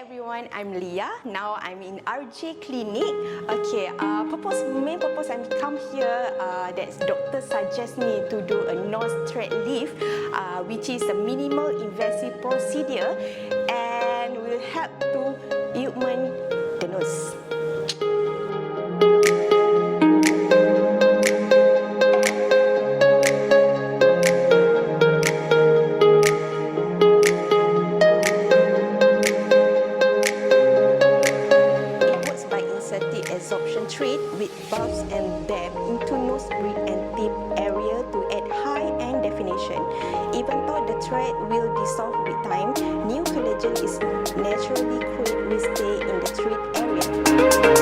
everyone, I'm Leah. Now I'm in RJ Clinic. Okay, main purpose I'm come here, that doctor suggest me to do a nose thread lift, which is a minimal invasive procedure and will help to augment the nose. Absorption thread with bulbs and dab into nose bridge and tip area to add high-end definition. Even though the thread will dissolve with time, new collagen is naturally created will stay in the thread area.